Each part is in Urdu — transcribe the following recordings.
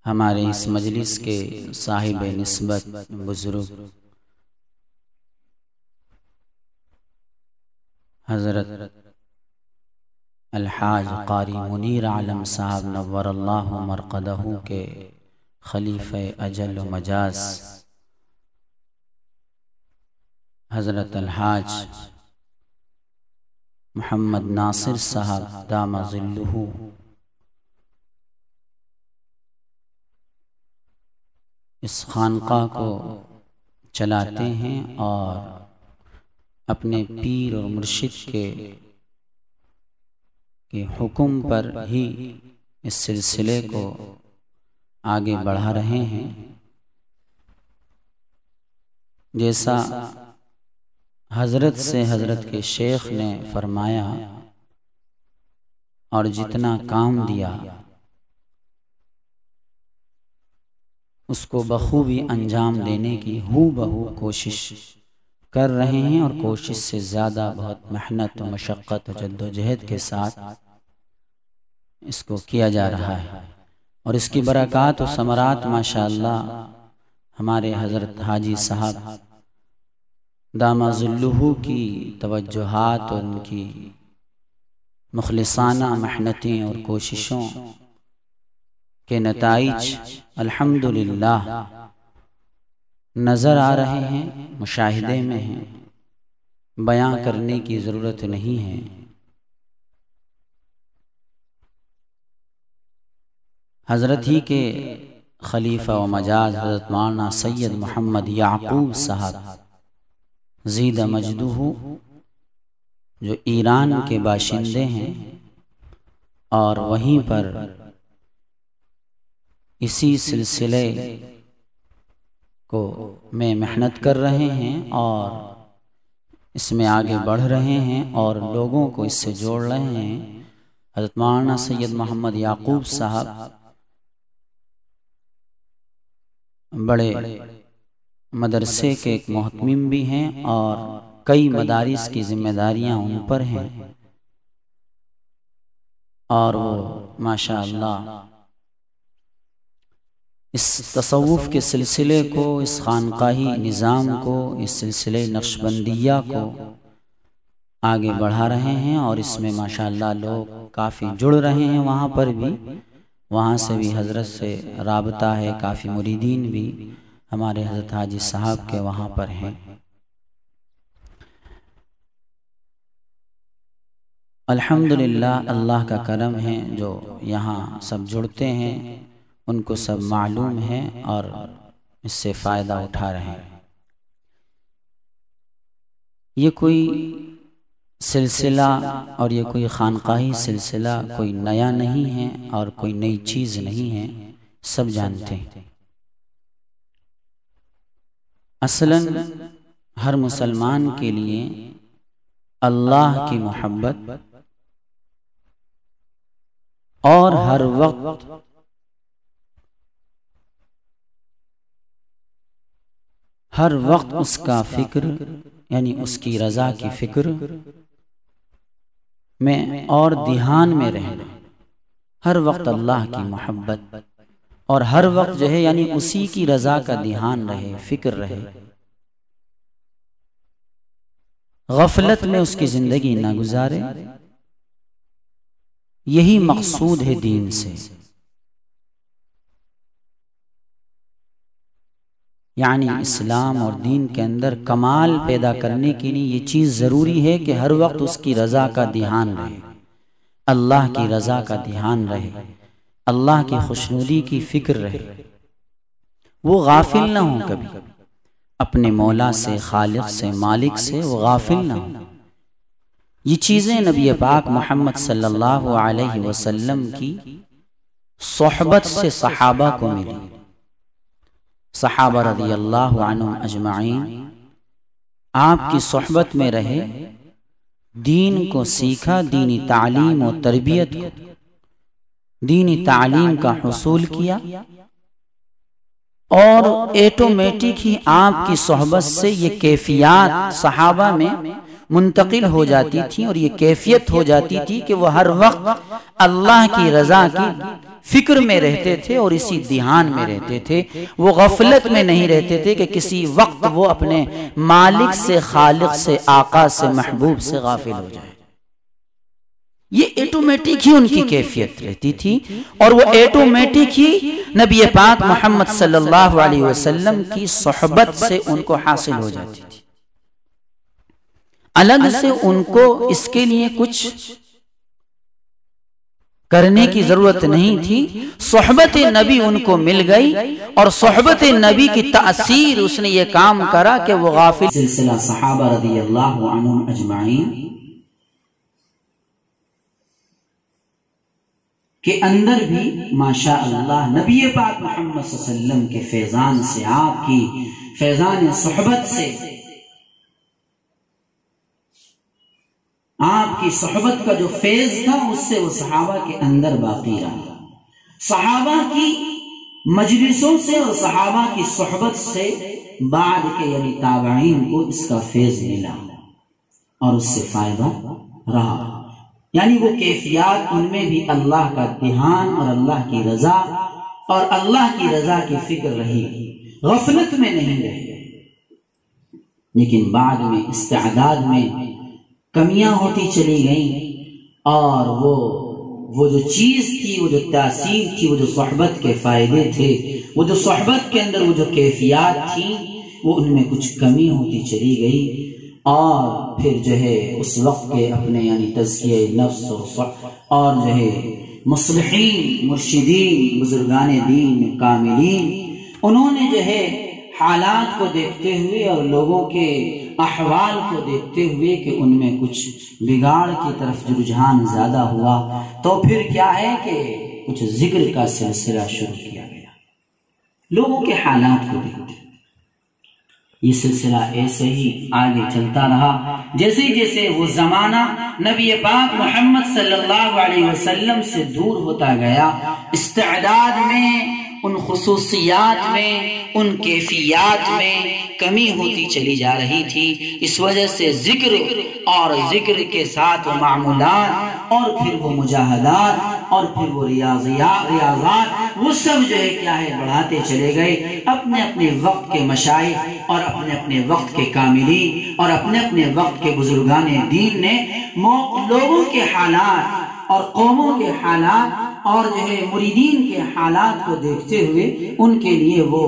ہمارے اس مجلس کے صاحب نسبت بزرگ حضرت الحاج قاری منیر عالم صاحب نور اللہ مرقدہ کے خلیفہ اجل و مجاز حضرت الحاج محمد ناصر صاحب دام ظلہ اس خانقاہ کو چلاتے ہیں اور اپنے پیر اور مرشد کے حکم پر ہی اس سلسلے کو آگے بڑھا رہے ہیں۔ جیسا حضرت سے حضرت کے شیخ نے فرمایا اور جتنا کام دیا اس کو بخوبی انجام دینے کی بہو کوشش کر رہے ہیں، اور کوشش سے زیادہ بہت محنت و مشقت و جد و جہد کے ساتھ اس کو کیا جا رہا ہے، اور اس کی برکات و ثمرات ماشاءاللہ ہمارے حضرت حاجی صاحب دامہ ظلہ کی توجہات اور ان کی مخلصانہ محنتیں اور کوششوں کے نتائج الحمدللہ نظر آ رہے ہیں، مشاہدے میں ہیں، بیان کرنے کی ضرورت نہیں ہے۔ حضرت ہی کے خلیفہ و مجاز حضرت مولانا سید محمد یعقوب صاحب زید مجدہ جو ایران کے باشندے ہیں اور وہیں پر اسی سلسلے کو میں محنت کر رہے ہیں اور اس میں آگے بڑھ رہے ہیں اور لوگوں کو اس سے جوڑ رہے ہیں۔ حضرت مولانا سید محمد یعقوب صاحب بڑے مدرسے کے ایک محتمم بھی ہیں اور کئی مدارس کی ذمہ داریاں ان پر ہیں، اور وہ ماشاءاللہ اس تصوف کے سلسلے کو، اس خانقاہی نظام کو، اس سلسلے نقشبندیہ کو آگے بڑھا رہے ہیں، اور اس میں ماشاءاللہ لوگ کافی جڑ رہے ہیں۔ وہاں پر بھی، وہاں سے بھی حضرت سے رابطہ ہے، کافی مریدین بھی ہمارے حضرت حاجی صاحب کے وہاں پر ہیں۔ الحمدللہ اللہ کا کرم ہے، جو یہاں سب جڑتے ہیں ان کو سب معلوم ہے اور اس سے فائدہ اٹھا رہے ہیں۔ یہ کوئی سلسلہ اور یہ کوئی خانقاہی سلسلہ کوئی نیا نہیں ہے اور کوئی نئی چیز نہیں ہے، سب جانتے ہیں۔ اصلاً ہر مسلمان کے لیے اللہ کی محبت اور ہر وقت اس کا فکر، یعنی اس کی رضا کی فکر میں اور دھیان میں رہنا، ہر وقت اللہ کی محبت اور ہر وقت جو ہے یعنی اسی کی رضا کا دھیان رہے، فکر رہے، غفلت میں اس کی زندگی نہ گزارے۔ یہی مقصود ہے دین سے، یعنی اسلام اور دین کے اندر کمال پیدا کرنے کے لیے یہ چیز ضروری ہے کہ ہر وقت اس کی رضا کا دھیان رہے، اللہ کی رضا کا دھیان رہے، اللہ کی خوشنودی کی فکر رہے، وہ غافل نہ ہوں کبھی اپنے مولا سے، خالق سے، مالک سے، وہ غافل نہ ہوں۔ یہ چیزیں نبی پاک محمد صلی اللہ علیہ وسلم کی صحبت سے صحابہ کو ملی۔ صحابہ رضی اللہ عنہم اجمعین آپ کی صحبت میں رہے، دین کو سیکھا، دینی تعلیم و تربیت کو، دینی تعلیم کا حصول کیا، اور ایٹومیٹک ہی آپ کی صحبت سے یہ کیفیات صحابہ میں منتقل ہو جاتی تھی اور یہ کیفیت ہو جاتی تھی کہ وہ ہر وقت اللہ کی رضا کی فکر میں رہتے تھے اور اسی دھیان میں رہتے تھے. وہ غفلت میں نہیں رہتے تھے کہ کسی وقت وہ اپنے مالک سے، خالق سے، آقا سے، محبوب سے غافل ہو جائے. یہ ایٹومیٹک ہی ان کی کیفیت رہتی تھی اور وہ ایٹومیٹک ہی نبی پاک محمد صلی اللہ علیہ وسلم کی صحبت سے ان کو حاصل ہو جاتی تھی. الگ سے ان کو اس کے لیے کچھ کرنے کی ضرورت نہیں تھی. صحبت نبی ان کو مل گئی اور صحبت نبی کی تأثیر اس نے یہ کام کرا کہ وہ غافل. سلسلہ صحابہ رضی اللہ عنہم اجمعین کے اندر بھی ماشاء اللہ نبی پاک محمد صلی اللہ علیہ وسلم کے فیضان سے، آپ کی فیضان صحبت سے، آپ کی صحبت کا جو فیض تھا اس سے وہ صحابہ کے اندر باقی رہا. صحابہ کی مجلسوں سے اور صحابہ کی صحبت سے بعد کے یعنی تابعین کو اس کا فیض ملا اور اس سے فائدہ رہا. یعنی وہ کیفیات ان میں بھی اللہ کا دھیان اور اللہ کی رضا اور اللہ کی رضا کی فکر رہی، غفلت میں نہیں رہے. لیکن بعد میں استعداد میں کمیاں ہوتی چلی گئیں اور وہ جو چیز تھی، وہ جو تاثیر تھی، وہ جو صحبت کے فائدے تھے، وہ جو صحبت کے اندر وہ جو کیفیات تھیں، وہ ان میں کچھ کمی ہوتی چلی گئی. اور پھر جو ہے اس وقت کے اپنے یعنی تزکیہ نفس اور جو ہے مصلحین، مرشدین، بزرگان دین کاملین، انہوں نے جو ہے حالات کو دیکھتے ہوئے اور لوگوں کے احوال کو دیکھتے ہوئے کہ ان میں کچھ بگاڑ کی طرف جو رجحان زیادہ ہوا تو پھر کیا ہے کہ کچھ ذکر کا سلسلہ شروع کیا گیا لوگوں کے حالات کو دیکھتے. یہ سلسلہ ایسے ہی آگے چلتا رہا. جیسے جیسے وہ زمانہ نبی پاک محمد صلی اللہ علیہ وسلم سے دور ہوتا گیا، استعداد میں، ان خصوصیات میں، ان کیفیات میں کمی ہوتی چلی جا رہی تھی. اس وجہ سے ذکر اور ذکر کے ساتھ وہ معمولات اور پھر وہ مجاہدات اور پھر وہ ریاضات وہ سب جو ہے کیا ہے بڑھاتے چلے گئے. اپنے اپنے وقت کے مشائخ اور اپنے اپنے وقت کے کاملین اور اپنے اپنے وقت کے بزرگان دین نے لوگوں کے حالات اور قوموں کے حالات اور جو ہے مریدین کے حالات کو دیکھتے ہوئے ان کے لیے وہ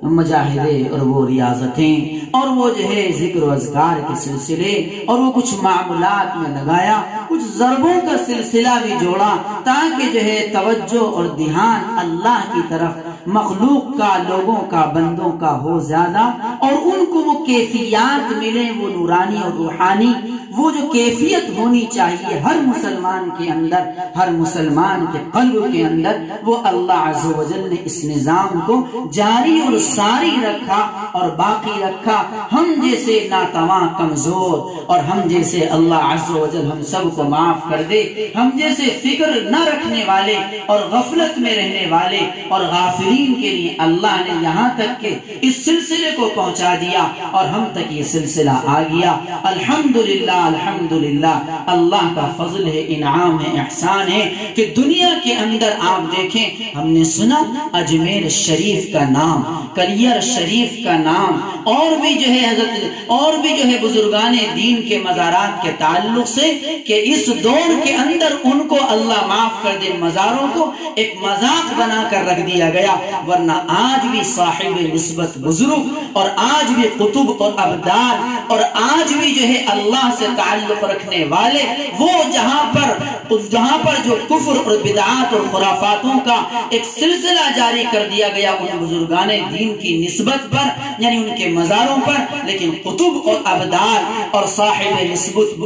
مجاہدے اور وہ ریاضتیں اور وہ جو ہے ذکر و اذکار کے سلسلے اور وہ کچھ معمولات میں لگایا، کچھ ضربوں کا سلسلہ بھی جوڑا تاکہ جو ہے توجہ اور دھیان اللہ کی طرف مخلوق کا، لوگوں کا، بندوں کا ہو زیادہ اور ان کو وہ کیفیات ملے، وہ نورانی اور روحانی وہ جو کیفیت ہونی چاہیے ہر مسلمان کے اندر، ہر مسلمان کے قلب کے اندر، وہ اللہ عز و جل نے اس نظام کو جاری اور ساری رکھا اور باقی رکھا. ہم جیسے ناتواں، کمزور اور ہم جیسے اللہ عز و جل ہم سب کو معاف کر دے، ہم جیسے فکر نہ رکھنے والے اور غفلت میں رہنے والے اور غافلین کے لیے اللہ نے یہاں تک کہ اس سلسلے کو پہنچا دیا اور ہم تک یہ سلسلہ آ گیا. الحمدللہ الحمدللہ، اللہ کا فضل ہے، انعام ہے، احسان ہے کہ دنیا کے اندر آپ دیکھیں، ہم نے سنا اجمیر شریف کا نام، کلیر شریف کا نام اور بھی جو ہے حضرت اور بھی جو ہے بزرگان دین کے مزارات کے تعلق سے کہ اس دور کے اندر ان کو اللہ معاف کر دے مزاروں کو ایک مذاق بنا کر رکھ دیا گیا. ورنہ آج بھی صاحب نسبت بزرگ اور آج بھی قطب اور ابدال اور آج بھی جو ہے اللہ سے تعلق رکھنے والے وہ جہاں پر جو کفر اور بدعات اور خرافاتوں کا ایک سلسلہ جاری کر دیا گیا ان بزرگان دین کی نسبت پر یعنی ان کے مزاروں پر، لیکن قطب اور ابدال اور صاحب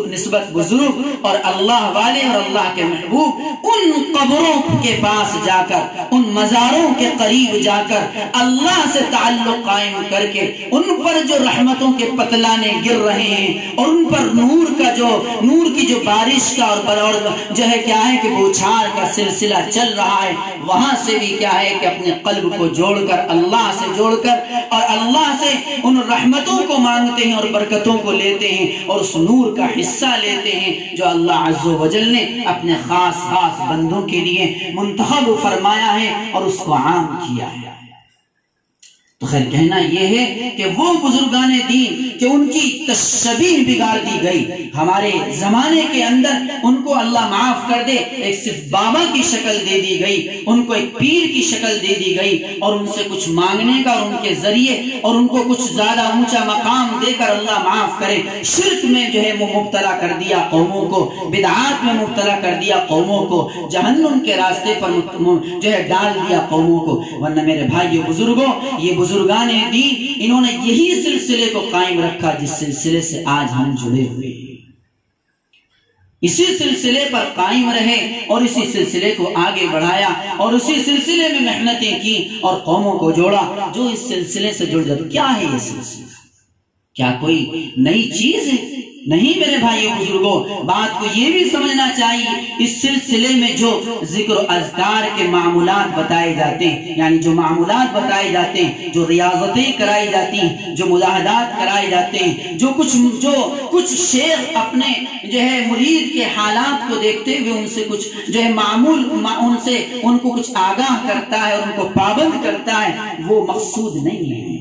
نسبت بزرگ اور اللہ والے اور اللہ کے محبوب ان قبروں کے پاس جا کر، ان مزاروں کے قریب جا کر اللہ سے تعلق قائم کر کے ان پر جو رحمتوں کے پتلانے گر رہے ہیں اور ان پر نور کی جو بارش کا اور جو ہے کیا ہے کہ بوچھار کا سلسلہ چل رہا ہے، وہاں سے بھی کیا ہے کہ اپنے قلب کو جوڑ کر اللہ سے جوڑ کر اور اللہ سے ان رحمتوں کو مانگتے ہیں اور برکتوں کو لیتے ہیں اور اس نور کا حصہ لیتے ہیں جو اللہ عز و جل نے اپنے خاص بندوں کے لیے منتخب فرمایا ہے اور اس کو عام کیا ہے۔ تو خیر کہنا یہ ہے کہ وہ بزرگان دین کہ ان کی تشبیہ بگاڑ دی گئی، ہمارے زمانے کے اندر ان کو اللہ معاف کر دے ایک صرف بابا کی شکل دے دی گئی، ان کو ایک پیر کی شکل دے دی گئی اور ان سے کچھ مانگنے کا اور ان کے ذریعے اور ان کو کچھ زیادہ اونچا مقام دے کر اللہ معاف کرے۔ شرک میں جو ہے وہ مبتلا کر دیا قوموں کو، بدعات میں مبتلا کر دیا قوموں کو، جہنم کے راستے پر جو ہے ڈال دیا قوموں کو۔ ورنہ میرے بھائیو بزرگوں، یہ بزرگان دین انہوں نے یہی سلسلے کو قائم رکھا جس سلسلے سے آج ہم جڑے ہوئے ہیں، اسی سلسلے پر قائم رہے اور اسی سلسلے کو آگے بڑھایا اور اسی سلسلے میں محنتیں کی اور قوموں کو جوڑا جو اس سلسلے سے جڑ جاتے۔ کیا ہے یہ سلسلہ؟ کیا کوئی نئی چیز ہے؟ نہیں میرے بھائیو بزرگوں، بات کو یہ بھی سمجھنا چاہیے اس سلسلے میں جو ذکر و اذکار کے معمولات بتائے جاتے ہیں، یعنی جو معمولات بتائے جاتے ہیں، جو ریاضتیں کرائی جاتی ہیں، جو مجاہدات کرائے جاتے ہیں، جو کچھ شیخ اپنے جو ہے مرید کے حالات کو دیکھتے ہوئے ان سے کچھ جو ہے ان کو کچھ آگاہ کرتا ہے اور ان کو پابند کرتا ہے، وہ مقصود نہیں ہے،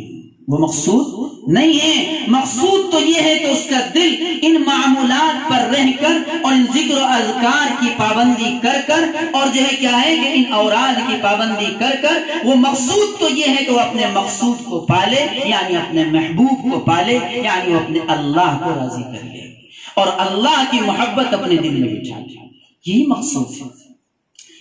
وہ مقصود نہیں ہے۔ مقصود تو یہ ہے کہ اس کا دل ان معمولات پر رہ کر اور ان ذکر و اذکار کی پابندی کر اور جو ہے کیا ہے کہ ان اوراد کی پابندی کر وہ مقصود تو یہ ہے کہ وہ اپنے مقصود کو پالے، یعنی اپنے محبوب کو پالے، یعنی وہ اپنے اللہ کو راضی کر لے اور اللہ کی محبت اپنے دل میں بٹھا لے، یہی مقصود ہے۔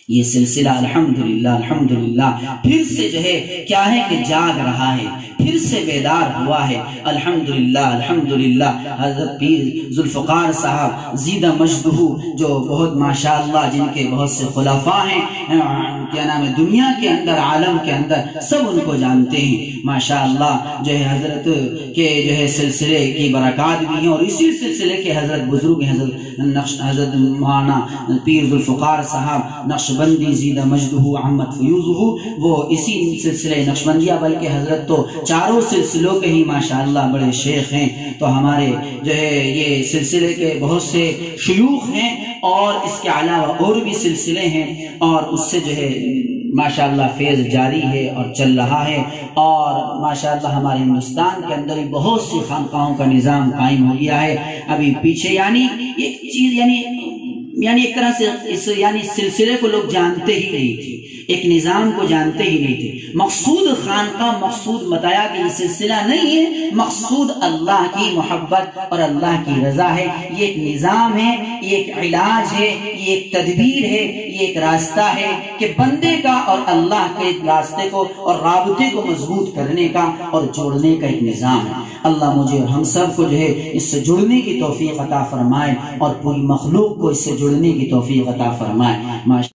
یہ سلسلہ الحمدللہ پھر سے جو ہے کیا ہے کہ جاگ رہا ہے، پھر سے بیدار ہوا ہے۔ الحمدللہ حضرت پیر ذوالفقار صاحب زیدہ مجدہ جو بہت ماشاءاللہ جن کے بہت سے خلفاء ہیں، کیا نام ہے، دنیا کے اندر عالم کے اندر سب ان کو جانتے ہیں ماشاءاللہ، جو ہے حضرت کے جو ہے سلسلے کی برکات بھی ہیں اور اسی سلسلے کے حضرت بزرگ حضرت مولانا پیر ذوالفقار صاحب نقشبندی زیدہ مجدہ عمت فیوزہ، وہ اسی سلسلے نقشبندیہ بلکہ حضرت تو چاروں سلسلوں کے ہی ماشاءاللہ بڑے شیخ ہیں۔ تو ہمارے جو ہے یہ سلسلے کے بہت سے شیوخ ہیں اور اس کے علاوہ اور بھی سلسلے ہیں اور اس سے جو ہے ماشاءاللہ فیض جاری ہے اور چل رہا ہے اور ماشاءاللہ ہمارے ہندوستان کے اندر بہت سی خانقاہوں کا نظام قائم ہو گیا ہے۔ ابھی پیچھے یعنی ایک چیز یعنی ایک طرح سے اس یعنی سلسلے کو لوگ جانتے ہی نہیں تھے، ایک نظام کو جانتے ہی نہیں تھے۔ مقصود خانقاہ، مقصود بتایا کہ یہ سلسلہ نہیں ہے، مقصود اللہ کی محبت اور اللہ کی رضا ہے۔ یہ ایک نظام ہے، یہ ایک علاج ہے، یہ ایک تدبیر ہے، یہ ایک راستہ ہے کہ بندے کا اور اللہ کے راستے کو اور رابطے کو مضبوط کرنے کا اور جوڑنے کا ایک نظام ہے۔ اللہ مجھے اور ہم سب کو جو ہے اس سے جڑنے کی توفیق عطا فرمائے اور پوری مخلوق کو اس سے جڑنے کی توفیق عطا فرمائے۔